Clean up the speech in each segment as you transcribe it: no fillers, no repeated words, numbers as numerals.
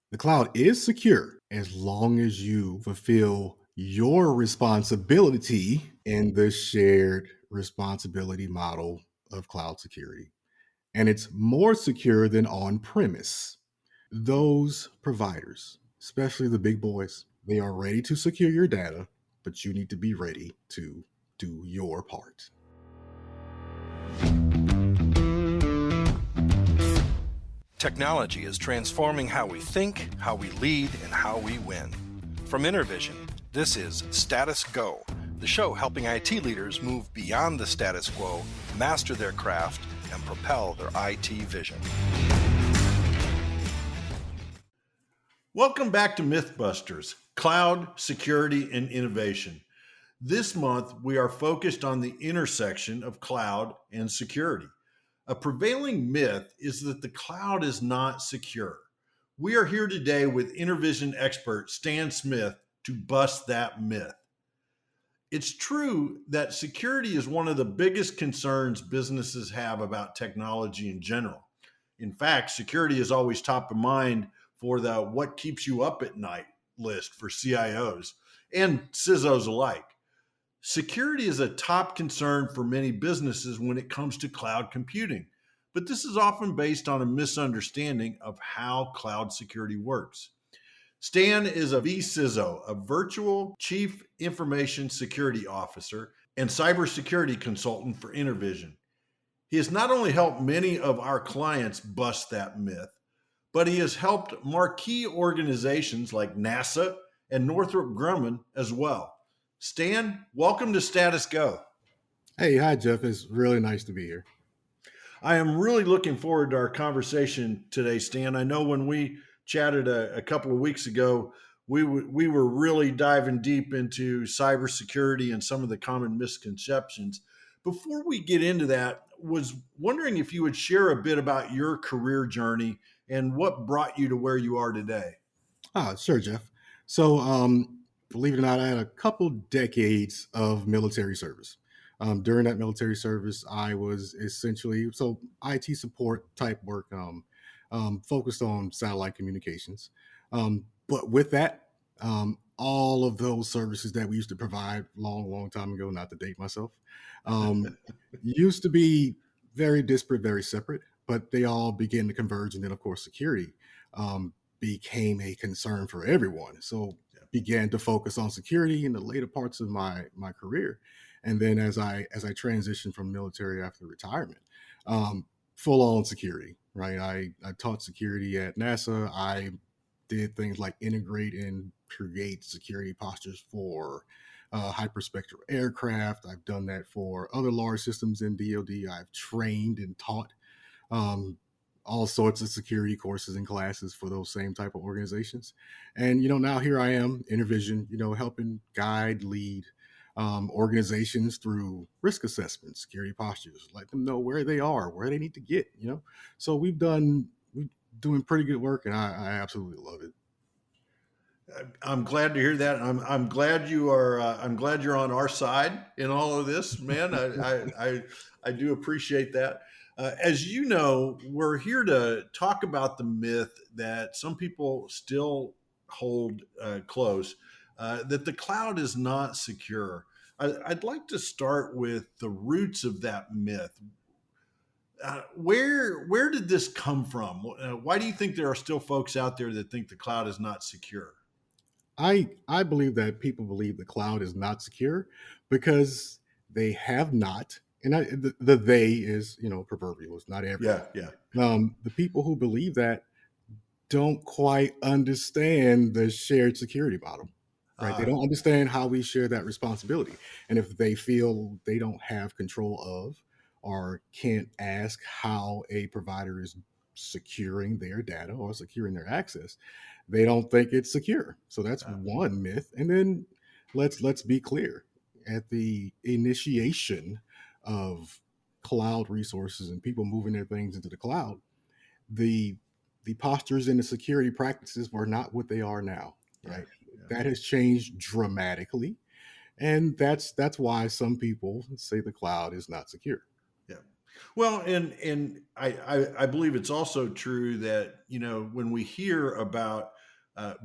The cloud is secure as long as you fulfill your responsibility in the shared responsibility model of cloud security. And it's more secure than on premise. Those providers, especially the big boys, they are ready to secure your data, but you need to be ready to do your part. Technology is transforming how we think, how we lead, and how we win. From Intervision, this is Status Go, the show helping IT leaders move beyond the status quo, master their craft, and propel their IT vision. Welcome back to Mythbusters, Cloud, Security, and Innovation. This month, we are focused on the intersection of cloud and security. A prevailing myth is that the cloud is not secure. We are here today with Intervision expert Stan Smith to bust that myth. It's true that security is one of the biggest concerns businesses have about technology in general. In fact, security is always top of mind for the what keeps you up at night list for CIOs and CISOs alike. Security is a top concern for many businesses when it comes to cloud computing, but this is often based on a misunderstanding of how cloud security works. Stan is a vCISO, a virtual chief information security officer and cybersecurity consultant for Intervision. He has not only helped many of our clients bust that myth, but he has helped marquee organizations like NASA and Northrop Grumman as well. Stan, welcome to Status Go. Hey, hi, Jeff. It's really nice to be here. I am really looking forward to our conversation today, Stan. I know when we chatted a couple of weeks ago, we were really diving deep into cybersecurity and some of the common misconceptions. Before we get into that, was wondering if you would share a bit about your career journey and what brought you to where you are today. Sure, Jeff. So, believe it or not, I had a couple decades of military service. During that military service, I was essentially IT support type work, focused on satellite communications. But with that, all of those services that we used to provide long, long time ago, not to date myself, used to be very disparate, very separate, but they all began to converge. And then, of course, security became a concern for everyone. So began to focus on security in the later parts of my career. And then as I transitioned from military after retirement, full on security, right? I taught security at NASA. I did things like integrate and create security postures for hyperspectral aircraft. I've done that for other large systems in DoD. I've trained and taught um, all sorts of security courses and classes for those same type of organizations. And now here I am, Intervision, helping guide, lead organizations through risk assessment, security postures, let them know where they are, where they need to get. So we're doing pretty good work, and I absolutely love it. I'm glad to hear that. I'm glad you are. I'm glad you're on our side in all of this, man. I do appreciate that. As you know, we're here to talk about the myth that some people still hold close, that the cloud is not secure. I'd like to start with the roots of that myth. Where did this come from? Why do you think there are still folks out there that think the cloud is not secure? I believe that people believe the cloud is not secure because they have not, and the they is proverbial. It's not everyone. Yeah, yeah. The people who believe that don't quite understand the shared security model, right? They don't understand how we share that responsibility, and if they feel they don't have control of or can't ask how a provider is securing their data or securing their access, they don't think it's secure. So that's one myth. And then let's be clear. At the initiation of cloud resources and people moving their things into the cloud, the the postures and the security practices were not what they are now, Yeah, right? yeah. That has changed dramatically, and that's why some people say the cloud is not secure. Yeah. Well, and I believe it's also true that when we hear about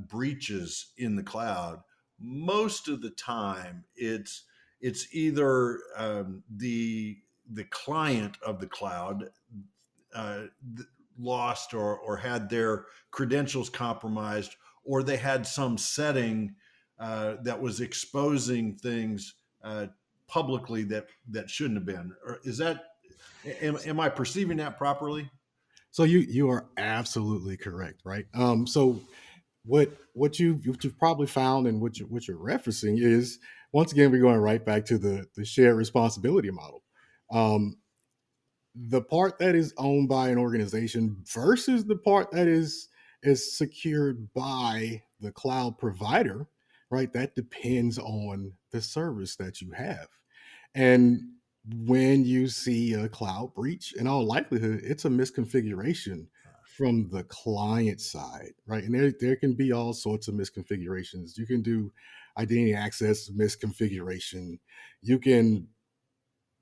breaches in the cloud, most of the time it's either the client of the cloud uh, lost or had their credentials compromised, or they had some setting that was exposing things publicly that shouldn't have been. Or is that am I perceiving that properly? So you are absolutely correct, right? So what you've probably found and what you're referencing is, once again, we're going right back to the shared responsibility model. Um, the part that is owned by an organization versus the part that is secured by the cloud provider, right? That depends on the service that you have. And when you see a cloud breach, in all likelihood, it's a misconfiguration from the client side, right? And there can be all sorts of misconfigurations. You can do identity access misconfiguration. You can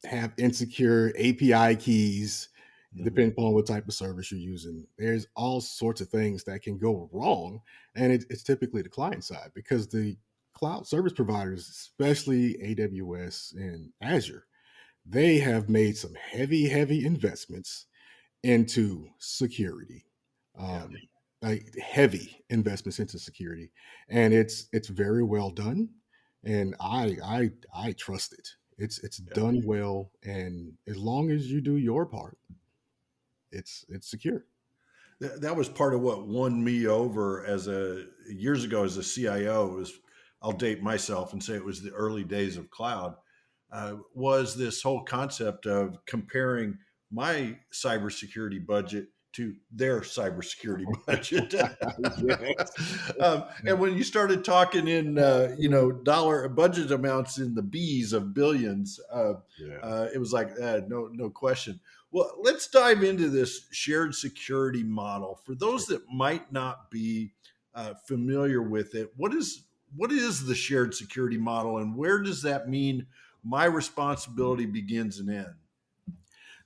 have insecure API keys, Mm-hmm. depending upon what type of service you're using. There's all sorts of things that can go wrong. And it's typically the client side, because the cloud service providers, especially AWS and Azure, they have made some heavy investments into security. Yeah. Um, like heavy investments into security, and it's very well done, and I trust it. It's Yeah. done well, and as long as you do your part, it's secure. That was part of what won me over as a years ago as a CIO. Was I'll date myself and say it was the early days of cloud. Was this whole concept of comparing my cybersecurity budget to their cybersecurity budget? Yes. And when you started talking in dollar budget amounts in the B's of billions, Yeah. it was like no question. Well, let's dive into this shared security model. For those that might not be familiar with it, what is the shared security model, and where does that mean my responsibility begins and ends?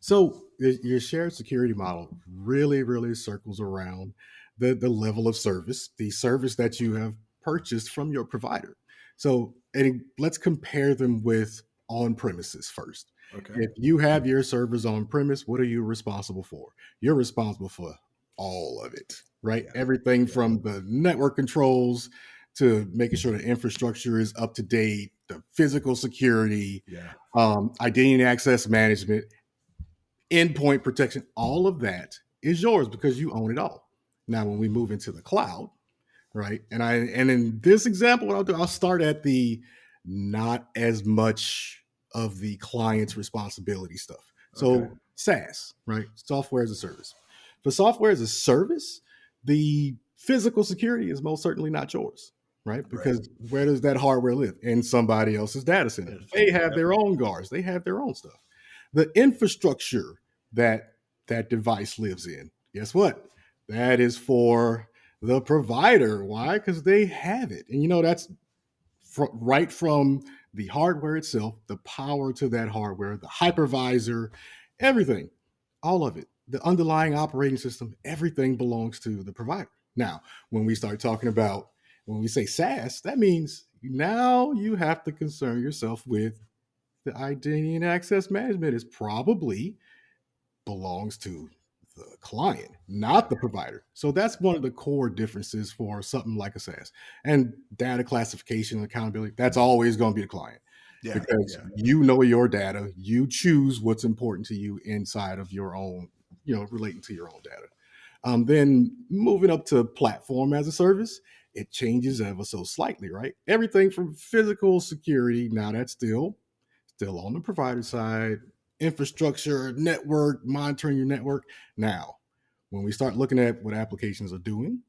So your shared security model really circles around the level of service, the service that you have purchased from your provider. So, and let's compare them with on premises first. Okay. If you have your servers on premise, what are you responsible for? You're responsible for all of it, right? Yeah. Everything Yeah. from the network controls to making sure the infrastructure is up to date, the physical security, Yeah. identity and access management, endpoint protection, all of that is yours because you own it all. Now, when we move into the cloud, right? And in this example, what I'll do, I'll start at the not as much of the client's responsibility stuff. Okay. So SaaS, right? Software as a service. For software as a service, the physical security is most certainly not yours, right? Right. Because where does that hardware live? In somebody else's data center. Yes. They have Yep. their own guards, they have their own stuff. The infrastructure that that device lives in, guess what? That is for the provider. Why? Because they have it. And that's right from the hardware itself, the power to that hardware, the hypervisor, everything, all of it, the underlying operating system, everything belongs to the provider. Now, when we start talking about, when we say SaaS, that means now you have to concern yourself with the identity and access management is probably belongs to the client, not the provider. So that's one of the core differences for something like a SaaS. And data classification and accountability, that's always going to be the client, Yeah. because Yeah. you know your data, you choose what's important to you inside of your own, relating to your own data. Then moving up to platform as a service, it changes ever so slightly, right? Everything from physical security, now that's still on the provider side, infrastructure, network, monitoring your network. Now, when we start looking at what applications are doing,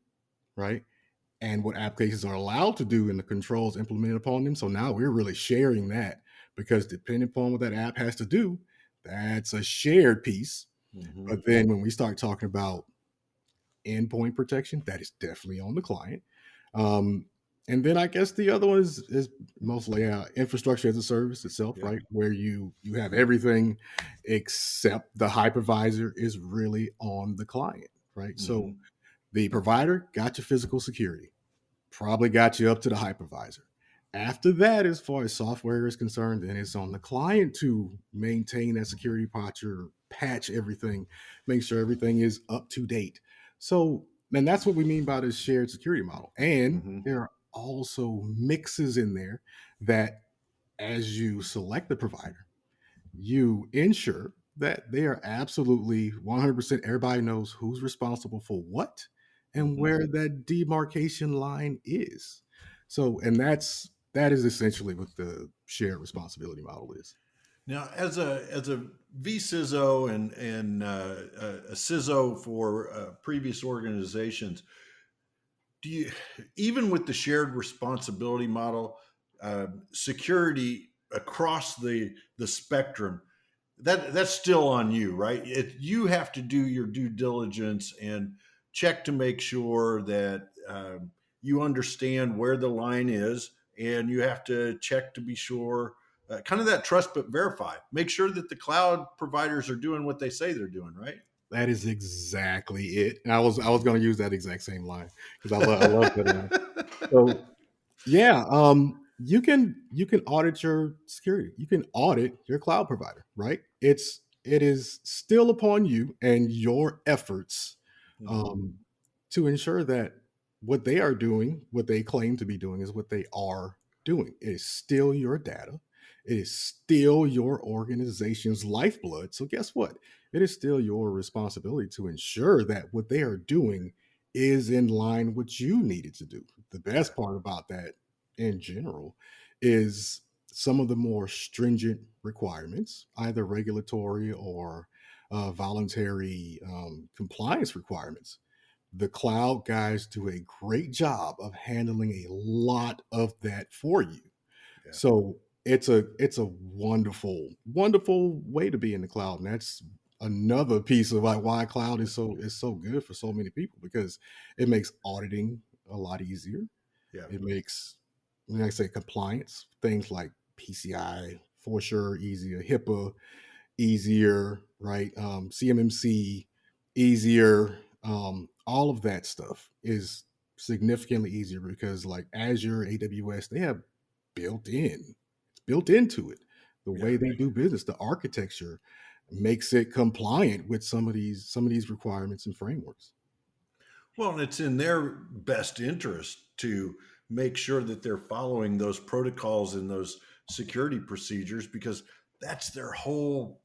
right, and what applications are allowed to do and the controls implemented upon them. So now we're really sharing that, because depending upon what that app has to do, that's a shared piece. Hmm. But then when we start talking about endpoint protection, that is definitely on the client. Um, and then I guess the other one is mostly infrastructure as a service itself, Yeah. right? Where you have everything except the hypervisor is really on the client, right? So Hmm. the provider got your physical security. probably got you up to the hypervisor. After that, as far as software is concerned, then it's on the client to maintain that security posture, patch everything, make sure everything is up to date. So, and that's what we mean by this shared security model. And Mm-hmm. there are also mixes in there that, as you select the provider, you ensure that they are absolutely 100%, everybody knows who's responsible for what and Mm-hmm. where that demarcation line is. So, and that is essentially what the shared responsibility model is. Now, as a vCISO and a CISO for previous organizations, do you, even with the shared responsibility model, security across the spectrum, that's still on you, right? You have to do your due diligence and check to make sure that you understand where the line is, and you have to check to be sure, kind of that trust but verify. Make sure that the cloud providers are doing what they say they're doing, right? That is exactly it. And I was going to use that exact same line because I love that line. So yeah, you can audit your security. You can audit your cloud provider, right? It is still upon you and your efforts Mhm. um, to ensure that what they are doing, what they claim to be doing, is what they are doing. It is still your data. It is still your organization's lifeblood. So guess what? It is still your responsibility to ensure that what they are doing is in line with what you needed to do. The Yeah, best part about that in general is some of the more stringent requirements, either regulatory or voluntary compliance requirements. The cloud guys do a great job of handling a lot of that for you. yeah. So it's a wonderful way to be in the cloud, and that's another piece of like why cloud is so good for so many people because it makes auditing a lot easier. Yeah. It makes, when I say compliance, things like PCI for sure easier, HIPAA easier, right? CMMC easier. All of that stuff is significantly easier because, like Azure, AWS, they have it's built into it. The Yeah. way they do business, the architecture makes it compliant with some of these requirements and frameworks. Well, and it's in their best interest to make sure that they're following those protocols and those security procedures, because that's their whole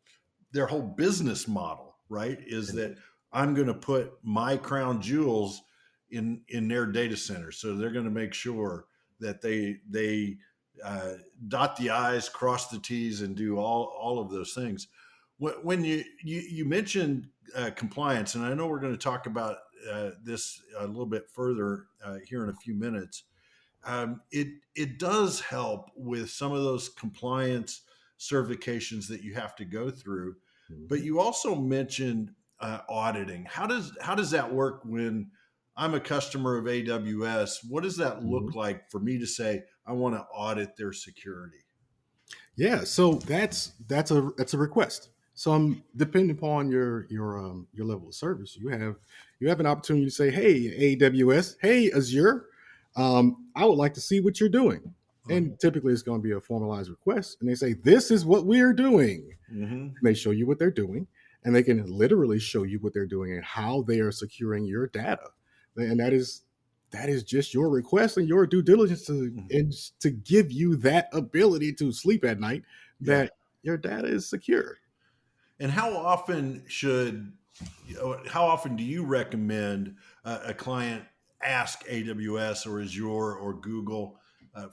business model, right? Is that I'm going to put my crown jewels in their data center, so they're going to make sure that they uh, dot the i's, cross the t's, and do all of those things. When you mentioned compliance, and I know we're going to talk about this a little bit further here in a few minutes. It does help with some of those compliance certifications that you have to go through. But Mhm. you also mentioned auditing. How does that work when I'm a customer of AWS? What does that Mhm. look like for me to say I want to audit their security? Yeah, so that's a request. So depending upon your level of service, you have an opportunity to say, "Hey, AWS, hey, Azure, I would like to see what you're doing." Uh-huh. And typically, it's going to be a formalized request, and they say, "This is what we're doing." Mm-hmm. And they show you what they're doing, and they can literally show you what they're doing and how they are securing your data. And that is just your request and your due diligence to give you that ability to sleep at night Yeah. that your data is secure. And how often do you recommend a client ask AWS or Azure or Google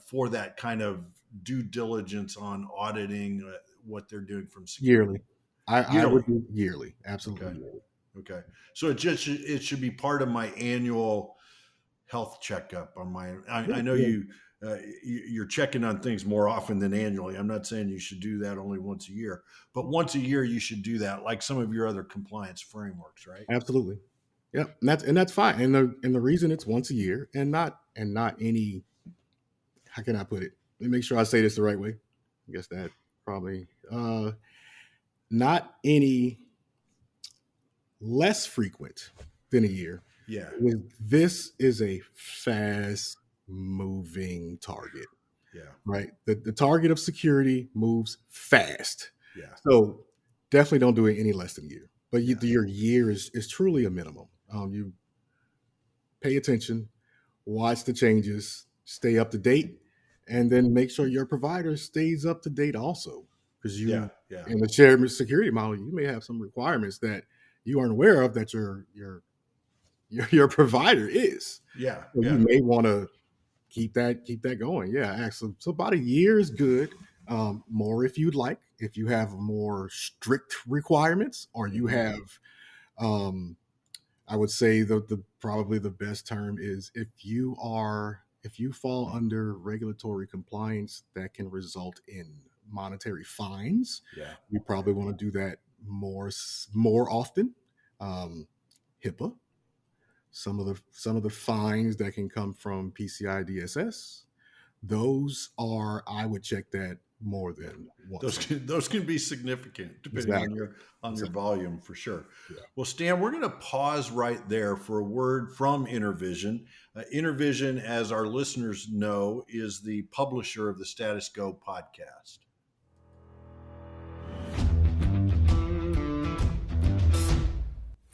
for that kind of due diligence on auditing what they're doing from security? Yearly. I Yearly. would do yearly, absolutely Okay. yearly. Okay. So it should be part of my annual health checkup on my. I know Yeah, you're checking on things more often than annually. I'm not saying you should do that only once a year, but once a year you should do that, like some of your other compliance frameworks, right? absolutely. Yeah, and that's fine. And the reason it's once a year and not any, how can I put it? Let me make sure I say this the right way. I guess that probably not any less frequent than a year. Yeah. This is a fast moving target, Yeah. right? The target of security moves fast. Yeah. So definitely don't do it any less than a year. But Yeah. your year is truly a minimum. You pay attention, watch the changes, stay up to date, and then make sure your provider stays up to date also. Because Yeah. you, Yeah. in the shared security model, you may have some requirements that you aren't aware of that your provider is. Yeah. So you Yeah. may want to keep that going. Yeah, actually, so about a year is good. More if you'd like. If you have more strict requirements, or you Hmm. have, um, I would say the probably the best term is if you fall under regulatory compliance that can result in monetary fines, Yeah. you probably want to do that more often. Um, HIPAA, some of the fines that can come from PCI DSS, those are I would check that more Yeah. than once Those a year. can be significant depending on Exactly. your Exactly. volume for sure. Yeah. Well, Stan, we're going to pause right there for a word from Intervision. Intervision, as our listeners know, is the publisher of the Status Go podcast.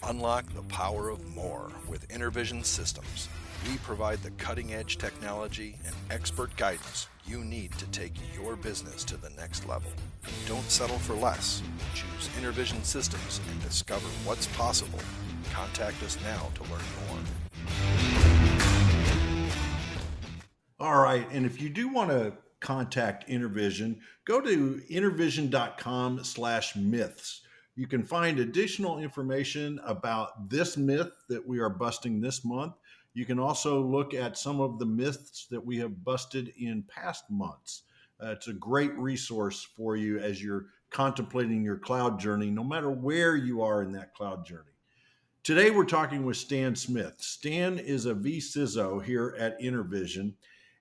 Unlock the power of more with Intervision Systems. We provide the cutting-edge technology and expert guidance you need to take your business to the next level. Don't settle for less. Choose Intervision Systems and discover what's possible. Contact us now to learn more. All right. And if you do want to contact Intervision, go to intervision.com/myths. You can find additional information about this myth that we are busting this month. You can also look at some of the myths that we have busted in past months. It's a great resource for you as you're contemplating your cloud journey, no matter where you are in that cloud journey. Today, we're talking with Stan Smith. Stan is a vCISO here at Intervision,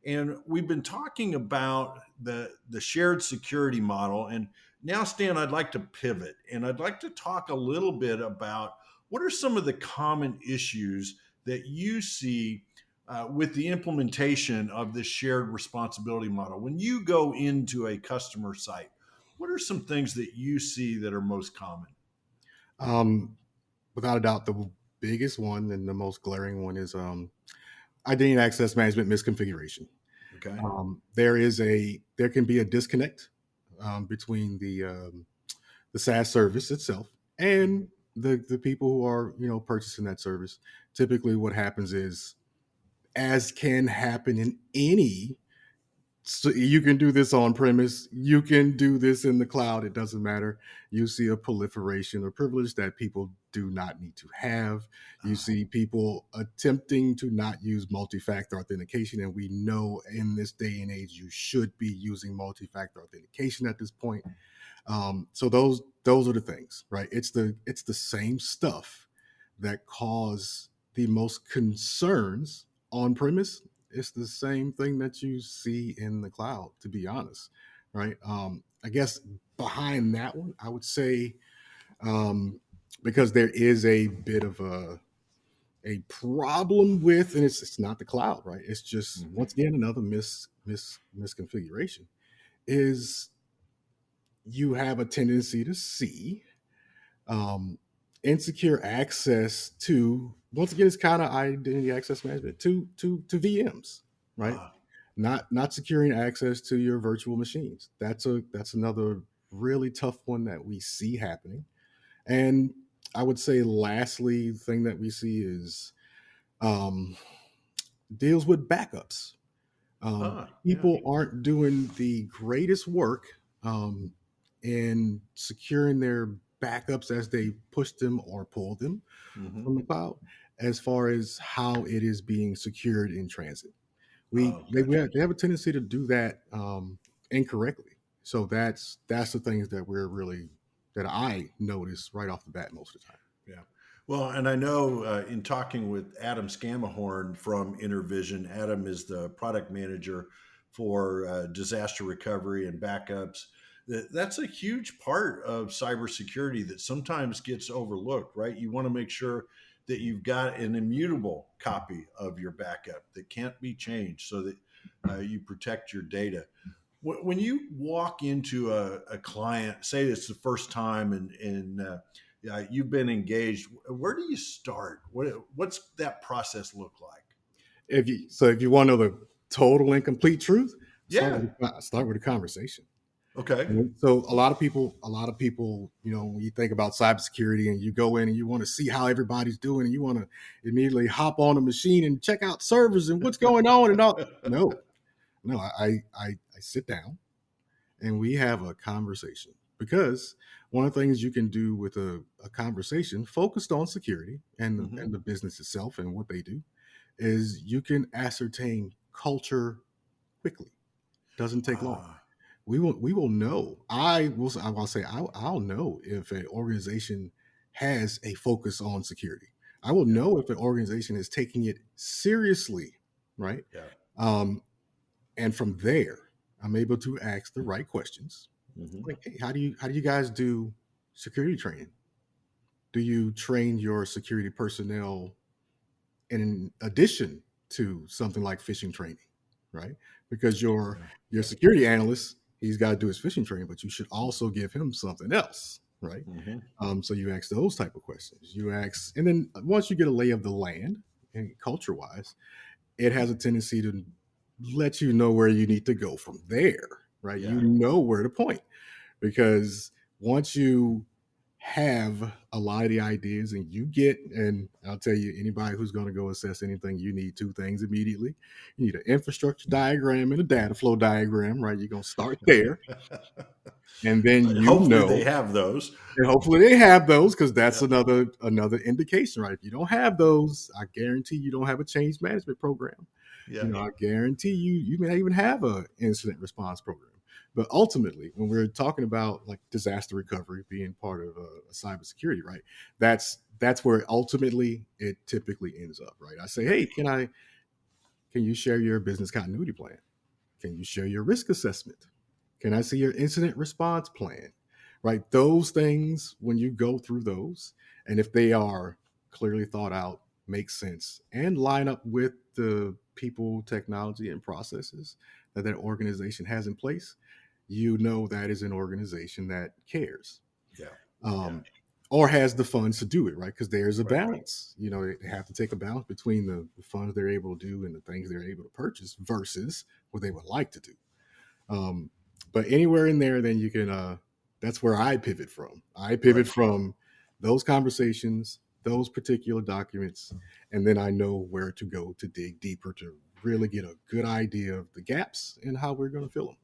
and we've been talking about the shared security model. And now, Stan, I'd like to pivot, and I'd like to talk a little bit about what are some of the common issues that you see with the implementation of this shared responsibility model. When you go into a customer site, what are some things that you see that are most common? Um, Without a doubt, the biggest one and the most glaring one is identity and access management misconfiguration. Okay. There can be a disconnect between the SaaS service itself and the people who are purchasing that service. Typically, what happens is, as can happen in any, so you can do this on premise, you can do this in the cloud, it doesn't matter. You see a proliferation of privilege that people do not need to have. You see people attempting to not use multi-factor authentication, and we know in this day and age you should be using multi-factor authentication at this point. So those are the things, right? It's the same stuff that cause the most concerns on premise. It's the same thing that you see in the cloud, to be honest, right? I guess behind that one, I would say, because there is a bit of a problem with, and it's not the cloud, right? It's just Mhm. once again another misconfiguration is you have a tendency to see um, insecure access to, once again, it's kind of identity access management to VMs, right? Ah, Not securing access to your virtual machines. That's another really tough one that we see happening. And I would say, lastly, the thing that we see is um, deals with backups. yeah. People aren't doing the greatest work um, in securing their backups as they push them or pull them Hmm. from the cloud, as far as how it is being secured in transit. We Oh, they, we gotcha. have, they have a tendency to do that incorrectly. So that's the things that I notice right off the bat most of the time. Yeah. Well, and I know in talking with Adam Scamahorn from Intervision, Adam is the product manager for disaster recovery and backups. That's a huge part of cybersecurity that sometimes gets overlooked, right? You want to make sure that you've got an immutable copy of your backup that can't be changed, so that you protect your data. When you walk into a client, say it's the first time, and you've been engaged, where do you start? What's that process look like? If you want to know the total and complete truth, Yeah. start with a conversation. Okay. So a lot of people, when you think about cybersecurity and you go in and you want to see how everybody's doing and you want to immediately hop on a machine and check out servers and what's going on and all. No, no, I sit down and we have a conversation, because one of the things you can do with a conversation focused on security Hmm. and the business itself and what they do is you can ascertain culture quickly. Doesn't take long. Ah, We will know. I'll say I'll know if an organization has a focus on security. I will yeah, know if an organization is taking it seriously, right? yeah. Um, and from there, I'm able to ask the right questions. Hmm. Like, hey, how do you guys do security training? Do you train your security personnel in addition to something like phishing training, right? Because Yeah, your yeah. security analyst, he's got to do his phishing training, but you should also give him something else, right? Hmm. So you ask those type of questions. You ask, and then once you get a lay of the land, and culture wise, it has a tendency to let you know where you need to go from there, right? You Yeah. know where to point, because once you have a lot of the ideas and and I'll tell you, anybody who's going to go assess anything, you need two things immediately. You need an infrastructure diagram and a data flow diagram, right? You're going to start there, and then Hopefully they have those. and hopefully they have those, because that's Yeah. another indication, right? If you don't have those, I guarantee you don't have a change management program. Yeah. I guarantee you may not even have a incident response program. But ultimately, when we're talking about like disaster recovery being part of a cybersecurity, right? That's where ultimately it typically ends up, right? I say, hey, can you share your business continuity plan? Can you share your risk assessment? Can I see your incident response plan? Right? Those things, when you go through those, and if they are clearly thought out, make sense, and line up with the people, technology, and processes that that organization has in place, you know that is an organization that cares, Yeah. Yeah. um, or has the funds to do it, right? Because there's a Right. balance. They have to take a balance between the funds they're able to do and the things they're able to purchase versus what they would like to do. Um, but anywhere in there, then you can. That's where I pivot from. I pivot Right. from those conversations, those particular documents, and then I know where to go to dig deeper to really get a good idea of the gaps and how we're going to fill them.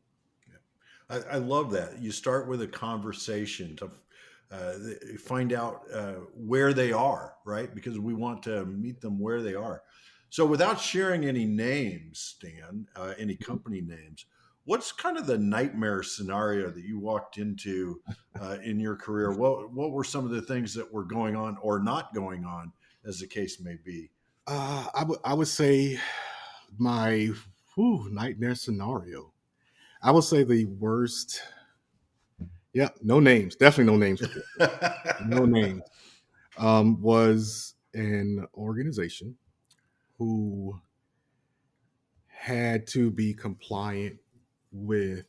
I love that. You start with a conversation to find out where they are, right? Because we want to meet them where they are. So, without sharing any names, Stan, any company names, what's kind of the nightmare scenario that you walked into in your career? What were some of the things that were going on or not going on, as the case may be? I would say my nightmare scenario. I would say the worst. Yeah, no names. Definitely no names with this. No names. Was an organization who had to be compliant with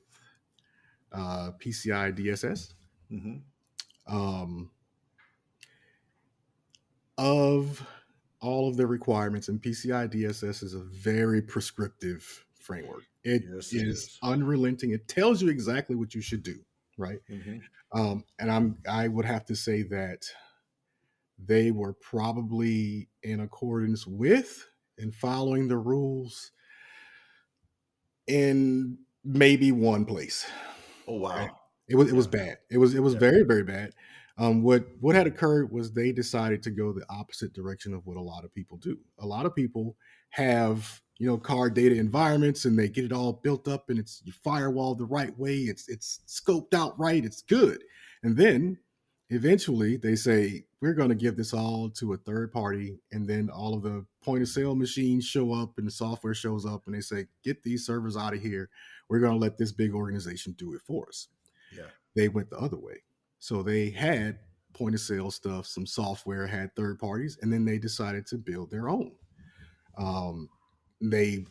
PCI DSS. Hmm. Um, of all of the requirements, and PCI DSS is a very prescriptive framework. It Yes, it is is. unrelenting. It tells you exactly what you should do, right? Hmm. And I would have to say that they were probably in accordance with and following the rules in maybe one place. Oh, Okay. wow. It was Yeah. bad. It was Yeah. very, very bad. What had occurred was they decided to go the opposite direction of what a lot of people do. A lot of people have card data environments, and they get it all built up, and it's you firewall the right way. It's scoped out right. It's good, and then eventually they say we're going to give this all to a third party, and then all of the point of sale machines show up, and the software shows up, and they say get these servers out of here. We're going to let this big organization do it for us. Yeah. They went the other way. So they had point of sale stuff, some software, had third parties, and then they decided to build their own. They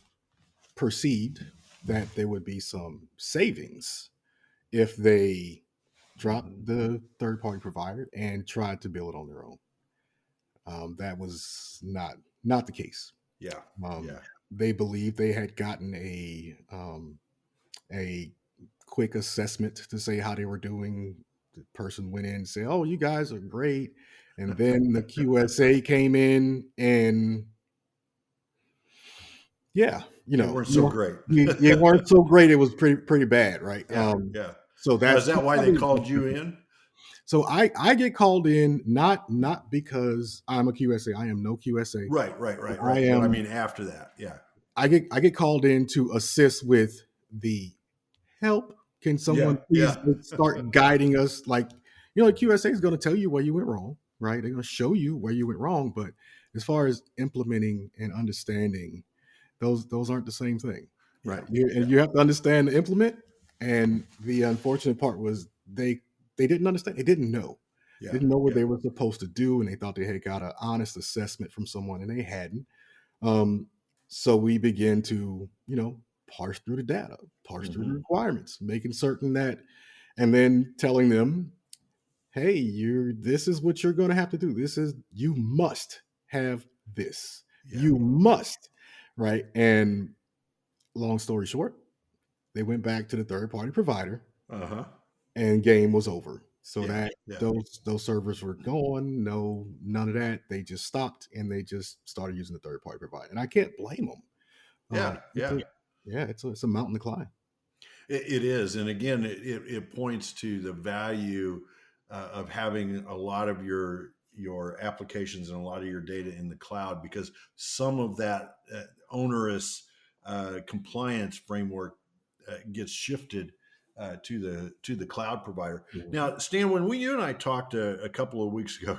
perceived that there would be some savings if they dropped Mhm. the third party provider and tried to build it on their own. That was not the case. Yeah. Um, Yeah. they believed they had gotten a quick assessment to say how they were doing. The person went in and said, "Oh, you guys are great," and then the QSA came in and yeah, They weren't so great. you weren't so great. It was pretty bad, right? Yeah. Yeah. So Now, is that's that why they probably called you in? so I get called in not because I'm a QSA. I am no QSA. Right. Right. Right. I Right. But I am mean, after that. Yeah. I get called in to assist with the help. Can Yeah. someone please Yeah. start guiding us? Like, the QSA is going to tell you where you went wrong, right? They're going to show you where you went wrong. But as far as implementing and understanding, those aren't the same thing, Yeah. right? And Yeah. you have to understand the implement. And the unfortunate part was they didn't understand. They Yeah. didn't know what Yeah. they were supposed to do, and they thought they had got an honest assessment from someone, and they hadn't. Um, so we begin to, parse through the data, parse through the Hmm. requirements, making certain that, and then telling them, hey, this is what you're going to have to do. You must have this. Yeah. You must, right? And long story short, they went back to the third party provider Uh huh. and game was over. So Yeah. that Yeah. those servers were gone. No, none of that. They just stopped and they just started using the third party provider. And I can't blame them. Yeah. It's Yeah. it's a mountain to climb. It is, and again, it points to the value of having a lot of your applications and a lot of your data in the cloud, because some of that onerous compliance framework gets shifted to the cloud provider. Mhm. Now, Stan, when you and I talked a couple of weeks ago,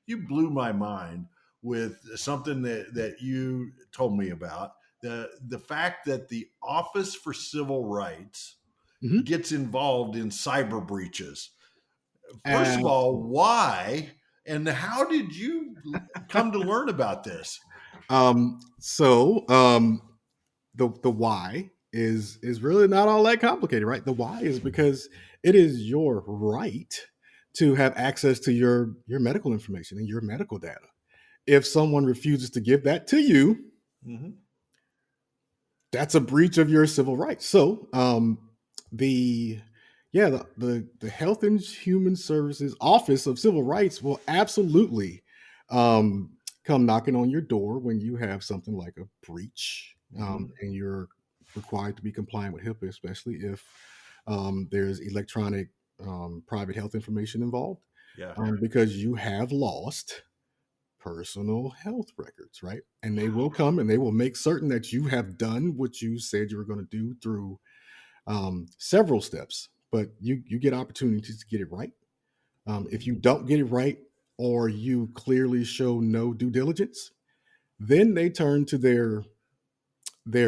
you blew my mind with something that you told me about the fact that the Office for Civil Rights Mhm. gets involved in cyber breaches. First of all, Absolutely. why and how did you come to learn about this? So the why is really not all that complicated, right? The why is because it is your right to have access to your medical information and your medical data. If someone refuses to give that to you, Hmm. that's a breach of your civil rights. So the yeah, the Health and Human Services Office of Civil Rights will absolutely um, come knocking on your door when you have something like a breach, Hmm. and you're required to be compliant with HIPAA, especially if there's electronic private health information involved, Yeah. because you have lost personal health records, right? And they will come and they will make certain that you have done what you said you were going to do through several steps, but you get opportunities to get it right. If you Hmm. don't get it right or you clearly show no due diligence, then they turn to their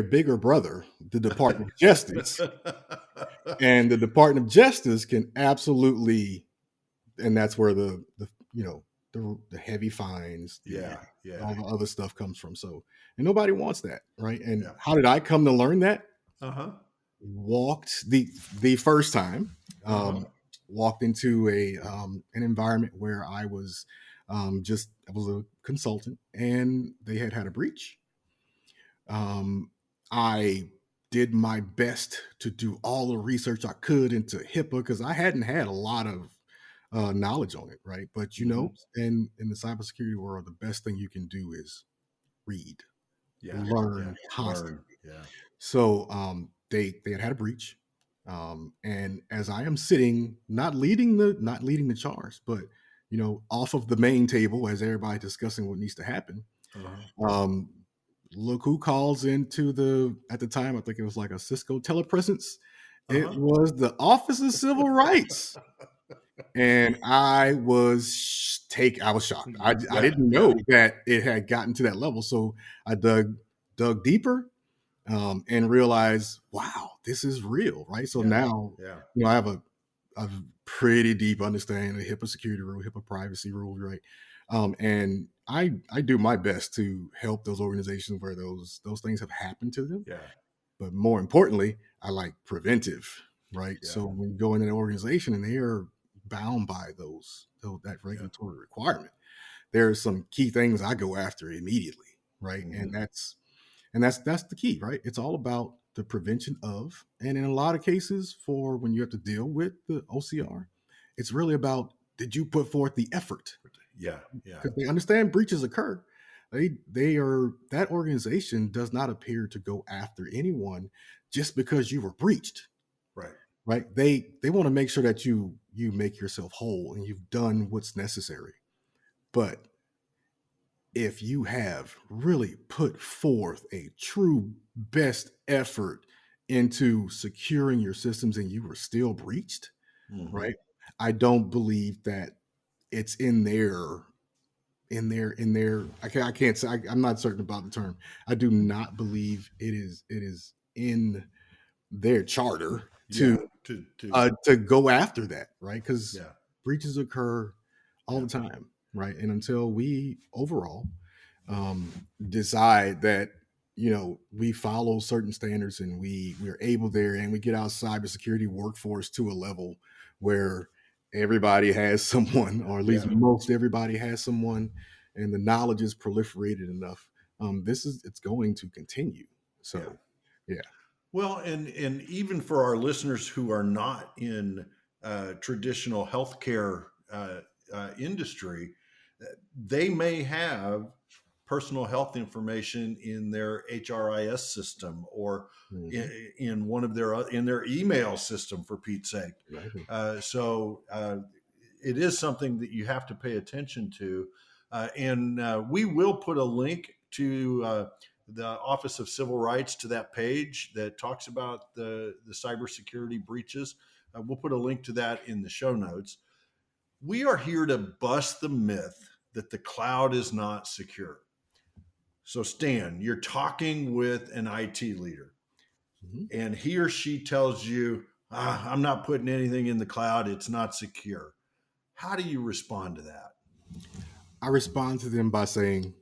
bigger brother, the Department of Justice, and the Department of Justice can absolutely, and that's where the the heavy fines, the Yeah. Yeah. all the other stuff comes from. So, and nobody wants that, right? And Yeah. how did I come to learn that? Uh-huh. Walked the first time, Uh-huh. walked into an environment where I was a consultant, and they had a breach. I did my best to do all the research I could into HIPAA because I hadn't had a lot of knowledge on it, right? But Hmm. in the cybersecurity world, the best thing you can do is read, Yeah. Yeah. learn Learn. constantly. Yeah. So they had a breach, and as I am sitting, not leading the charge, but off of the main table as everybody discussing what needs to happen. Uh-huh. Um, Look who calls into the at the time. I think it was like a Cisco telepresence. It Uh-huh. was the Office of Civil Rights. And I was shocked. I Yeah. didn't Yeah. know that it had gotten to that level. So I dug deeper, and realized, wow, this is real, right? So Yeah. now, Yeah. I have a pretty deep understanding of HIPAA security rule, HIPAA privacy rules, right? And I do my best to help those organizations where those things have happened to them. Yeah. But more importantly, I like preventive, right? Yeah. So when you go into an organization and they are bound by that Yeah. regulatory requirement, there are some key things I go after immediately, right? Mhm. And that's the key, right? It's all about the prevention of, and in a lot of cases, for when you have to deal with the OCR, it's really about, did you put forth the effort? Yeah. Yeah. Because they understand breaches occur. That organization does not appear to go after anyone just because you were breached, Right. right? They want to make sure that you make yourself whole and you've done what's necessary. But if you have really put forth a true best effort into securing your systems and you were still breached, Mhm. right? I don't believe that it's in their I can't say I'm not certain about the term. I do not believe it is in their charter Yeah. To to go after that, right? Because yeah. breaches occur all Yeah. the time, right? And until we overall um, decide that we follow certain standards and we're able there and we get our cybersecurity workforce to a level where everybody has someone, or at least Yeah. most everybody has someone, and the knowledge is proliferated enough. It's going to continue. Yeah. So, yeah. Well, and even for our listeners who are not in traditional healthcare industry, they may have personal health information in their HRIS system or Mhm. in one of their in their email system, for Pete's sake. Right. So it is something that you have to pay attention to, and we will put a link to the Office of Civil Rights to that page that talks about the cybersecurity breaches. We'll put a link to that in the show notes. We are here to bust the myth that the cloud is not secure. So, Stan, you're talking with an IT leader, Mhm. and he or she tells you, I'm not putting anything in the cloud, it's not secure. How do you respond to that? I respond to them by saying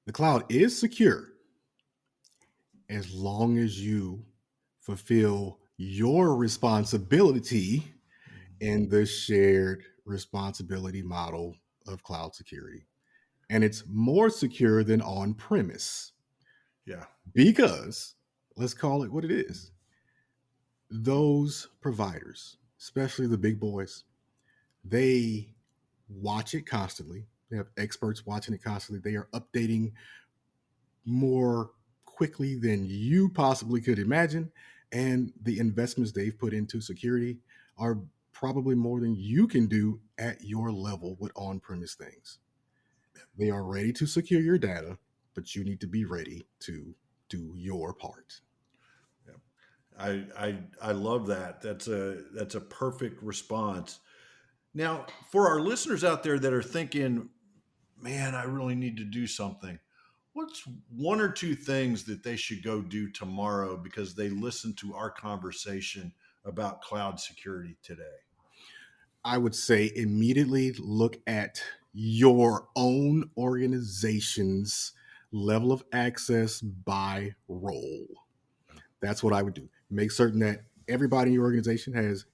the cloud is secure as long as you fulfill your responsibility in the shared responsibility model of cloud security. And it's more secure than on premise Yeah, because, let's call it what it is, those providers, especially the big boys, they watch it constantly. They have experts watching it constantly. They are updating more quickly than you possibly could imagine. And the investments they've put into security are probably more than you can do at your level with on premise things. They are ready to secure your data, but you need to be ready to do your part. yeah. I love that. That's a perfect response. Now, for our listeners out there that are thinking, man, I really need to do something. What's one or two things that they should go do tomorrow because they listened to our conversation about cloud security today? I would say immediately look at your own organization's level of access by role. That's what I would do. Make certain that everybody in your organization has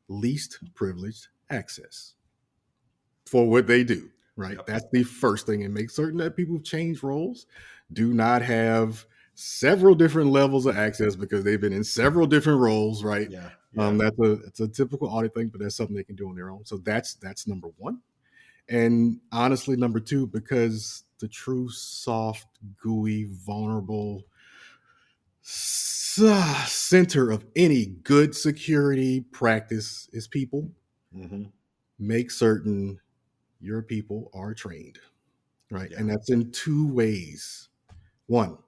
least privileged access for what they do, right? Yep. That's the first thing. And make certain that people who change roles do not have several different levels of access because they've been in several different roles, right? Yeah. Yeah. That's a typical audit thing, but that's something they can do on their own. So that's number one. And honestly, number two, because the true soft, gooey, vulnerable center of any good security practice is people. Hmm. Make certain your people are trained, right? Yeah. And that's in two ways. One,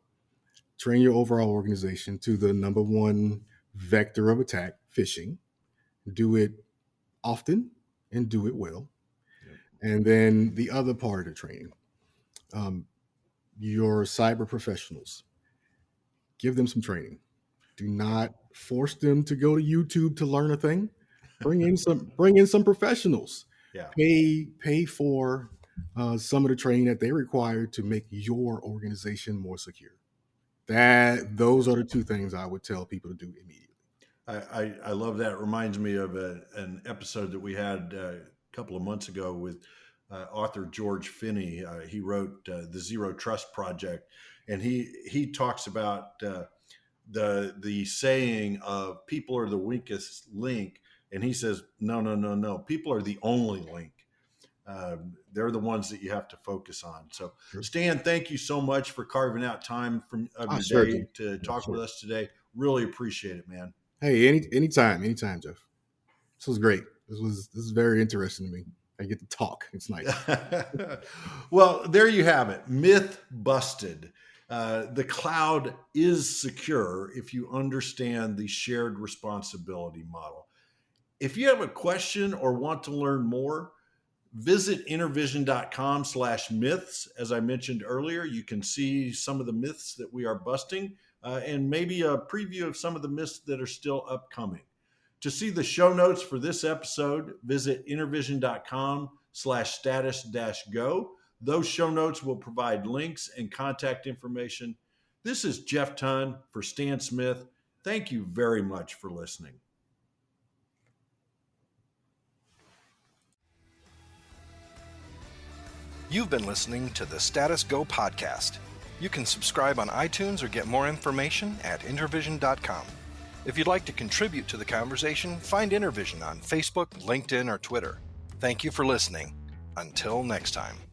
train your overall organization to the number one vector of attack, phishing. Do it often and do it well. Yep. And then the other part of training, um, your cyber professionals, give them some training. Do not force them to go to YouTube to learn a thing. Bring in some professionals. Yeah. Pay for some of the training that they require to make your organization more secure. Those are the two things I would tell people to do immediately. I love that. It reminds me of an episode that we had a couple of months ago with author George Finney. He wrote the Zero Trust Project, and he talks about the saying of people are the weakest link, and he says no, people are the only link. They're the ones that you have to focus on. So, Sure. Stan, thank you so much for carving out time of your Sure, day Jeff. to talk Sure. with us today. Really appreciate it, man. Hey, anytime, Jeff. This was great. This is very interesting to me. I get to talk. It's nice. Well, there you have it. Myth busted. The cloud is secure if you understand the shared responsibility model. If you have a question or want to learn more, visit intervision.com/myths. As I mentioned earlier, you can see some of the myths that we are busting and maybe a preview of some of the myths that are still upcoming. To see the show notes for this episode, visit intervision.com/status-go. Those show notes will provide links and contact information. This is Jeff Tunn for Stan Smith. Thank you very much for listening. You've been listening to the Status Go podcast. You can subscribe on iTunes or get more information at intervision.com. If you'd like to contribute to the conversation, find Intervision on Facebook, LinkedIn, or Twitter. Thank you for listening. Until next time.